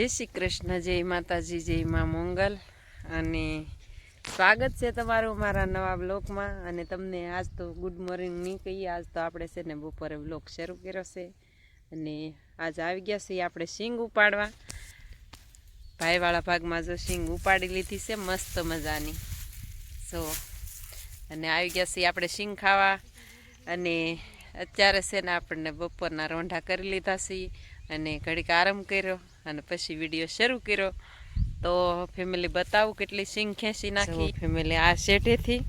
જય શ્રી કૃષ્ણ, જય માતાજી, જય માં મોંગલ અને સ્વાગત છે તમારું મારા નવા બ્લોગમાં। અને તમને આજ તો ગુડ મોર્નિંગ નહીં કહીએ, આજ તો આપણે છે ને બપોરે બ્લોગ શરૂ કર્યો છે અને આજ આવી ગયા છે આપણે સિંગ ઉપાડવા। ભાઈવાળા ભાગમાં જો સિંગ ઉપાડી લીધી છે મસ્ત મજાની જો, અને આવી ગયા છે આપણે સિંગ ખાવા। અને અત્યારે છે ને આપણને બપોરના રોંઢા કરી લીધા છે અને ઘડીક આરામ કર્યો અને પછી વિડીયો શરૂ કર્યો। તો ફેમિલી બતાવું કેટલી સિંગ ખેંચી નાખી ફેમિલી આ શેઠેથી।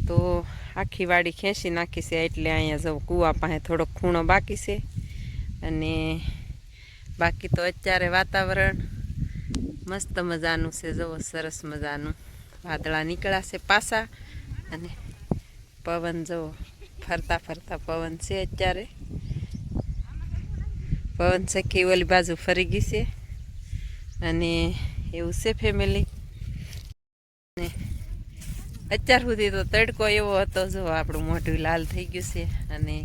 તો આખી વાડી ખેંચી નાખી છે, એટલે અહીંયા જો કૂવા પાસે થોડોક ખૂણો બાકી છે। અને બાકી તો અત્યારે વાતાવરણ મસ્ત મજાનું છે, જુઓ સરસ મજાનું વાદળા નીકળ્યા છે પાછા અને પવન જુઓ ફરતા ફરતા પવન છે। અત્યારે પવન સખી ઓલી બાજુ ફરી ગઈ છે અને એવું છે ફેમિલી। ને અત્યાર સુધી તો તડકો એવો હતો, જો આપણું મોઢું લાલ થઈ ગયું છે અને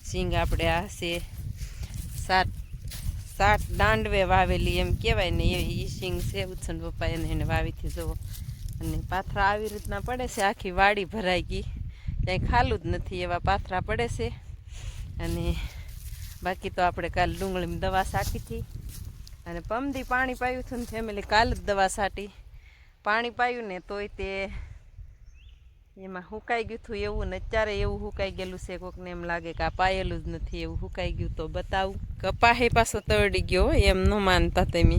સિંગ આપણે આ છે સાત દાંડવે વાવેલી એમ કહેવાય ને, એ સિંગ છે ઉત્સન પપ્પાએ એને વાવીથી જુઓ। અને પાથરા આવી રીતના પડે છે, આખી વાડી ભરાઈ ગઈ, ક્યાંય ખાલું જ નથી એવા પાથરા પડે છે। અને બાકી તો આપણે કાલ ડુંગળીમાં દવા છાંટી હતી અને પમદી પાણી પાયું હતું ને ફેમિલી, કાલ જ દવા છાંટી પાણી પાયું ને તોય તે એમાં સુકાઈ ગયું હતું એવું ને અત્યારે એવું સુકાઈ ગયેલું છે, કોકને એમ લાગે કે આ પાયેલું જ નથી એવું સુકાઈ ગયું। તો બતાવું કપાહે પાછો તરડી ગયો, એમ ન માનતા તમે,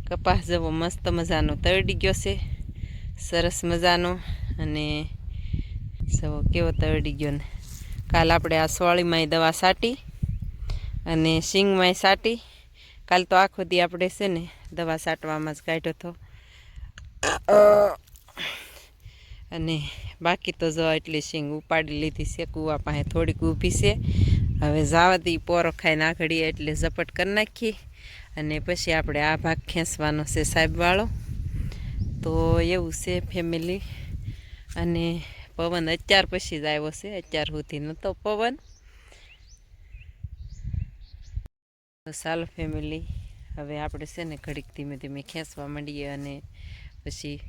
કપાસ જેવો મસ્ત મજાનો તરડી ગયો છે સરસ મજાનો। અને સવો કેવો તરડી ગયો ને, કાલ આપણે આ સોળીમાંય દવા છાંટી અને સિંગમાંય છાંટી, કાલ તો આખો દી આપણે છે ને દવા છાંટવામાં જ કાઢ્યો હતો। અને બાકી તો જો એટલી સિંગ ઉપાડી લીધી છે, કૂવા પાસે થોડીક ઊભી છે, હવે જાવતી પોરો ખાઈને આઘડીએ એટલે ઝપટ કરી નાખી અને પછી આપણે આ ભાગ ખેંચવાનો છે સાહેબવાળો। તો એવું છે ફેમિલી। અને પવન અત્યાર પછી જ આવ્યો છે, અત્યાર સુધી નહોતો પવન। તો ચાલો ફેમિલી, હવે આપણે છે ને ઘડીક ધીમે ધીમે ખેંચવા માંડીએ અને પછી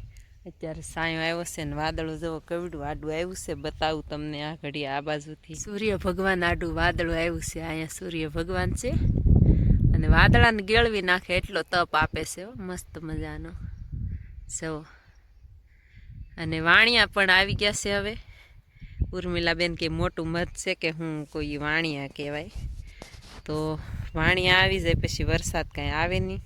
અત્યારે સાયો આવ્યો છે ને વાદળું જવો કવડું આડું આવ્યું છે, બતાવું તમને આ ઘડી આ બાજુથી સૂર્ય ભગવાન આડું વાદળું આવ્યું છે, અહીંયા સૂર્ય ભગવાન છે અને વાદળાને ગેળવી નાખે એટલો તપ આપે છે મસ્ત મજાનો જવો। અને વાણિયા પણ આવી ગયા છે હવે, ઉર્મિલાબેન કે મોટું મત છે કે હું કોઈ વાણિયા કહેવાય, તો વાણિયા આવી જાય પછી વરસાદ કાંઈ આવે નહીં।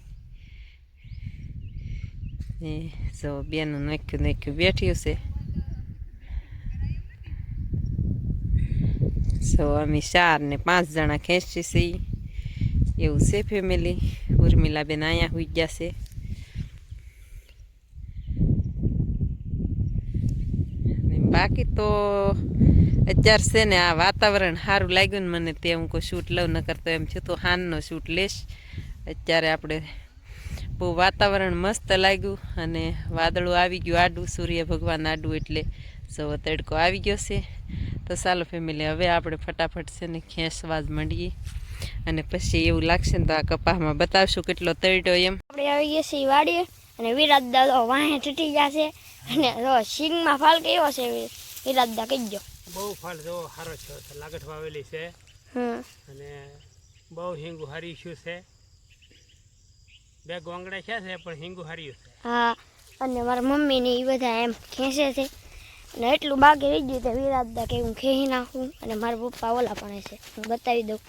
ને જો બેનું નાખ્યું બેઠ્યું છે, સો અમે 4 ને 5 જણા ખેંચી છીએ એવું છે ફેમિલી। ઉર્મિલાબેન અહીંયા હોઈ ગયા છે। બાકી તો અત્યારે છે ને આ વાતાવરણ સારું લાગ્યું ને મને, તે હું કોઈ શૂટ લઉં ન કરતો એમ થયું તો હાનનો શૂટ લઈશ। અત્યારે આપણે બહુ વાતાવરણ મસ્ત લાગ્યું અને વાદળું આવી ગયું આડું, સૂર્ય ભગવાન આડું, એટલે સવો તડકો આવી ગયો છે। તો ચાલો ફેમિલી, હવે આપણે ફટાફટ છે ને ખેંચવા જ માંડીએ અને પછી એવું લાગશે ને તો આ કપાસમાં બતાવશું કેટલો તળ્યો એમ। આપણે આવી ગયા છીએ વાડીએ અને વિરાટ દાદો વાહે તૂટી ગયા છે અને જો સિંગમાં ફાલ કેવો છે વિરાટ દા કહીજો। બહુ ફાલ જો સારો છે, લાગટ વાવેલી છે અને બહુ હિંગુ હારીશું છે, 2 ગોંગડા છે પણ હિંગુ હાર્યું છે। હા, અને મારા મમ્મી ને એ બધા એમ ખેંચે છે અને એટલું બાકી રહી ગયું તો વિરાટ દા કે હું ખેંચી નાખું અને મારા પપ્પા ઓલા પણ છે, હું બતાવી દઉં।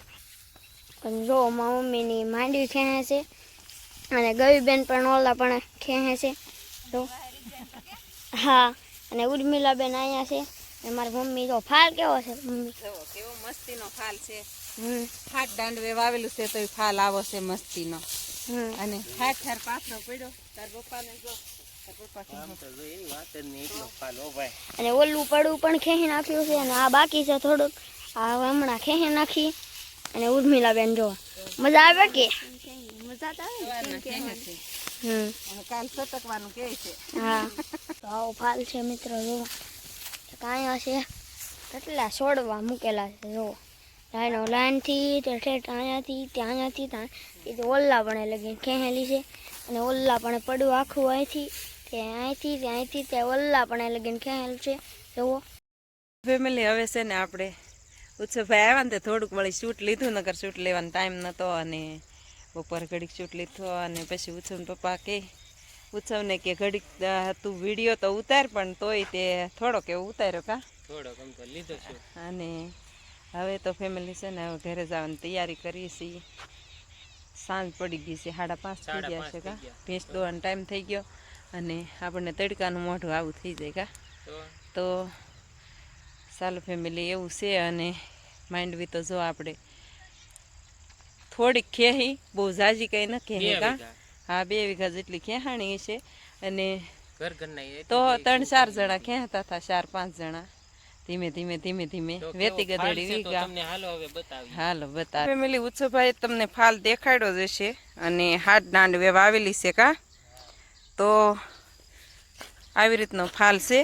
અને જો મારા મમ્મીની માંડવી ખેંચે છે અને ગવીબેન પણ ઓલા પણ ખેંચે છે તો હા, અને ઉર્મિલાબેન અહીંયા છે અને મારી મમ્મી જો ફાલ કેવો છે મમ્મી, કેવો મસ્તીનો ફાલ છે, 7 દાંડવે વાવેલું છે તો ફાલ આવો છે મસ્તીનો। અને ઠાર પાથરો પડ્યો તાર પપ્પાને જો, અને ઓલું પડું પણ ખેંચી નાખ્યું છે અને આ બાકી છે થોડુંક, આ હમણાં ખેંચી નાખી। અને ઉર્મિલાબેન જો મજા આવે કે મજા તો આવે, કાલ સટકવાનું કે છે। હા, તો આવો ફાલ છે મિત્રો, જો કાંઈ હશે કેટલા છોડવા મૂકેલા છે, જો લાઈનથી તે ઠેઠ અહીંયાથી ત્યાં અહીંયાથી ત્યાં એ તો ઓલ્લા પણ લગીને ખેંચેલી છે અને ઓલ્લા પણ પડ્યું આખું અહીંથી તે ઓલ્લા પણ લગીને ખેંચેલું છે જુઓ ફેમિલી હવે છે ને આપણે ઉત્સવભાઈ આવ્યા ને તે થોડુંક વળી શૂટ લીધું નકર શૂટ લેવાનો ટાઈમ નહોતો અને બપોર ઘડીક શૂટ લીધો અને પછી ઉત્સવના પપ્પા કે ઉત્સવને કે ઘડીક તું વિડીયો તો ઉતાર પણ તોય તે થોડોક એવો ઉતાર્યો કા થોડોક આમ તો લીધો છે. અને હવે તો ફેમિલી છે ને હવે ઘરે જવાની તૈયારી કરીએ છીએ. સાંજ પડી ગઈ છે 5:30 થઈ ગયા છે કા ભેંસ દોવાનો ટાઈમ થઈ ગયો અને આપણને તડકાનું મોઢું આવું થઈ જાય કા તો ચાલો ફેમિલી એવું છે. અને માંડવી તો જો આપણે થોડીક ખેહી બહુ ઝાઝી કંઈ ન ખેહી કા હા 2 વીઘા જેટલી ખેહાણી છે અને તો 3-4 જણા ખેંચતા હતા 4-5 જણા ધીમે ધીમે વેતી ગધેડી વીઘા હાલો બતાવ ફેમિલી ઉત્સવભાઈ તમને ફાલ દેખાડ્યો જ હશે અને હાથ દાંડ વાવેલી છે કા તો આવી રીતનો ફાલ છે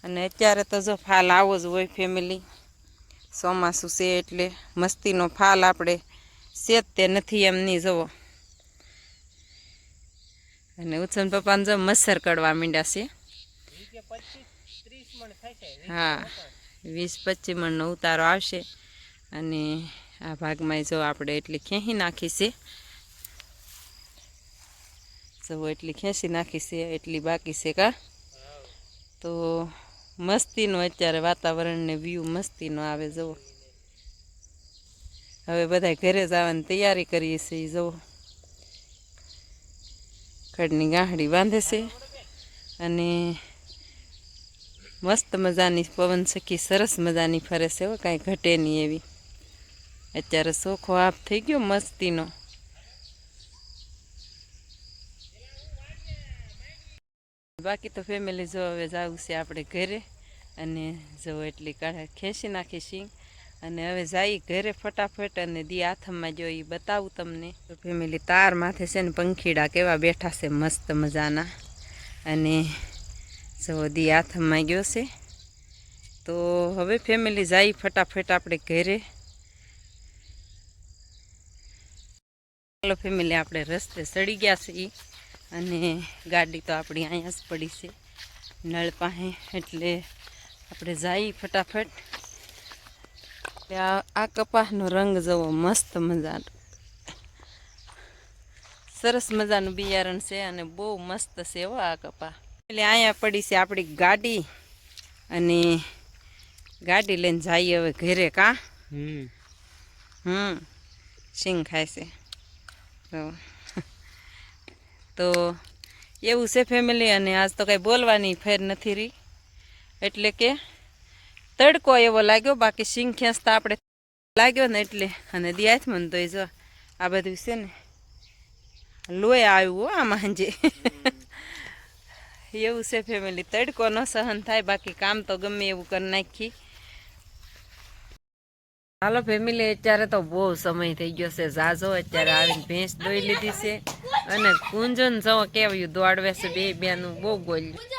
અને અત્યારે તો જો ફાલ આવો જ હોય ફેમિલી ચોમાસું છે એટલે મસ્તીનો ફાલ આપણે છે તે નથી એમની જવો અને ઉત્સવ પપ્પાને જો મચ્છર કડવા માંડ્યા છે હા 20-25 મણનો ઉતારો આવશે અને આ ભાગમાં જો આપણે એટલી ખેંચી નાખી છે જો એટલી ખેંચી નાખી છે એટલી બાકી છે કા તો મસ્તીનો અત્યારે વાતાવરણને વ્યૂ મસ્તીનો આવે જુઓ હવે બધા ઘરે જવાની તૈયારી કરીએ છીએ જુઓ ખડની ગાંહડી બાંધે છે અને મસ્ત મજાની પવન સખી સરસ મજાની ફરે છે હો કાંઈ ઘટે નહીં એવી અત્યારે સોખો આપ થઈ ગયો મસ્તીનો બાકી તો ફેમિલી જો હવે જવું છે આપણે ઘરે અને જો એટલી કાઢા ખેંચી નાખી શીંગ અને હવે જઈ ઘરે ફટાફટ અને દી હાથમાં જો એ બતાવું તમને તો ફેમિલી તાર માથે છે ને પંખીડા કેવા બેઠા છે મસ્ત મજાના અને જો દી હાથમાં ગયો છે તો હવે ફેમિલી જઈ ફટાફટ આપણે ઘરે ચાલો ફેમિલી આપણે રસ્તે ચડી ગયા છીએ અને ગાડી તો આપણી અહીંયા જ પડી છે નળ પાસે એટલે આપણે જઈ ફટાફટ આ કપાસનો રંગ જવો મસ્ત મજાનો સરસ મજાનું બિયારણ છે અને બહુ મસ્ત છે હો આ કપા એટલે અહીંયા પડી છે આપણી ગાડી અને ગાડી લઈને જઈએ હવે ઘરે કા સિંગ ખાય છે તો એવું છે ફેમિલી અને આજ તો કંઈ બોલવાની ફેર નથી રહી એટલે કે તડકો એવો લાગ્યો બાકી સિંગ ખેંચતા આપણે લાગ્યો ને એટલે અને દિયાથ મને તો જો આ બધું છે ને લોહી આવ્યું આમાં હાંજે એવું છે ફેમિલી તડકો ન સહન થાય બાકી કામ તો ગમે એવું કરી નાખી હાલો ફેમિલી અત્યારે તો બહુ સમય થઈ ગયો છે ઝાઝો અત્યારે આવીને ભેંસ દોઈ લીધી છે અને કુંજન જવો કેવું દોડવે છે બે બેનું બહુ બોલ્યું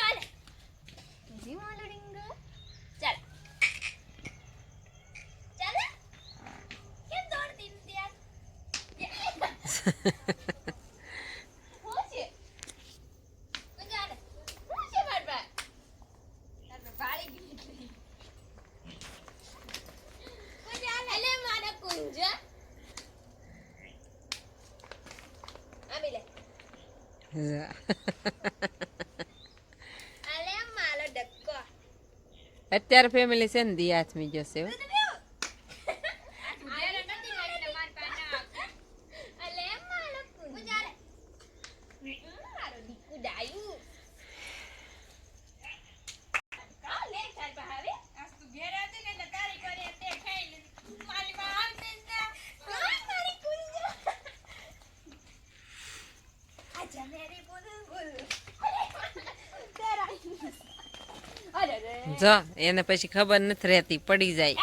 અત્યારે ફેમિલી છે ને દી હાથમી જશે જો એને પછી ખબર નથી રહેતી પડી જાય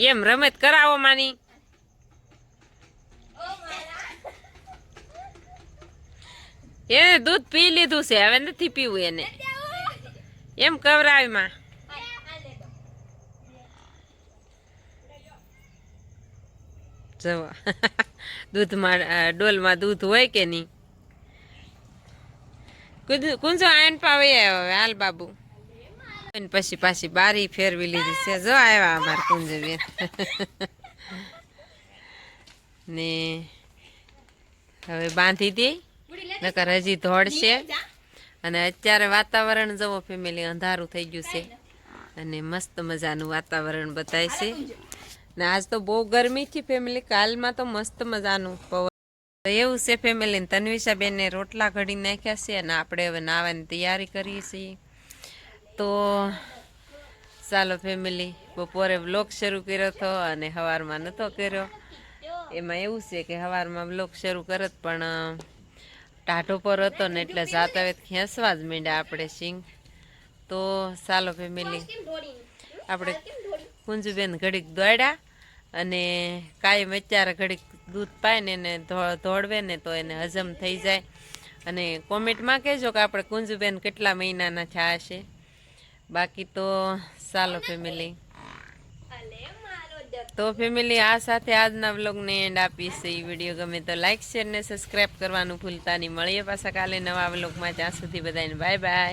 એમ રમત કરાવો માની એને દૂધ પી લીધું છે, હવે નથી પીવું એને. એમ કવરાવી માં. જવા દૂધમાં ડોલમાં દૂધ હોય કે નહીં. કુંજો આયન પાવે હવે હાલ બાબુ. અને પછી પાછી બારી ફેરવી લીધી છે. જો આવ્યા અમાર કુંજબેન. ને હવે બાંધી દે, નકર હજી ધોળશે. અને અત્યારે વાતાવરણ જવો ફેમિલી અંધારું થઈ ગયું છે અને મસ્ત મજાનું વાતાવરણ બતાય છે. ને આજ તો બહુ ગરમી છે ફેમિલી, કાલમાં તો મસ્ત મજાનું પવન. એવું છે ફેમિલી, તન્વિષાબેનને રોટલા ઘડી નાખ્યા છે અને આપણે હવે નાવાની તૈયારી કરીએ છીએ. તો ચાલો ફેમિલી, બપોરે બ્લોગ શરૂ કર્યો હતો અને સવારમાં નહોતો કર્યો. એમાં એવું છે કે સવારમાં બ્લોગ શરૂ કરત પણ ટાઢો પર હતો ને એટલે જાતા હવે ખેંચવા જ માંડ્યા આપણે સિંગ. તો ચાલો ફેમિલી, આપણે કુંજુબેન ઘડીક દોડ્યા અને કાયમ અત્યારે ઘડીક દૂધ પાય ને એને ધોળવે ને તો એને હજમ થઈ જાય. અને કોમેન્ટમાં કહેજો કે આપણે કુંજુબેન કેટલા મહિનાના થયા હશે. બાકી તો ચાલો ફેમિલી, તો ફેમિલી આ સાથે આજના વ્લોગને એન્ડ આપીશ. એ વિડીયો ગમે તો લાઈક શેર ને સબસ્ક્રાઈબ કરવાનું ભૂલતા નહીં. મળીએ પાછા કાલે નવા વ્લોગમાં. ત્યાં સુધી બધાને બાય બાય.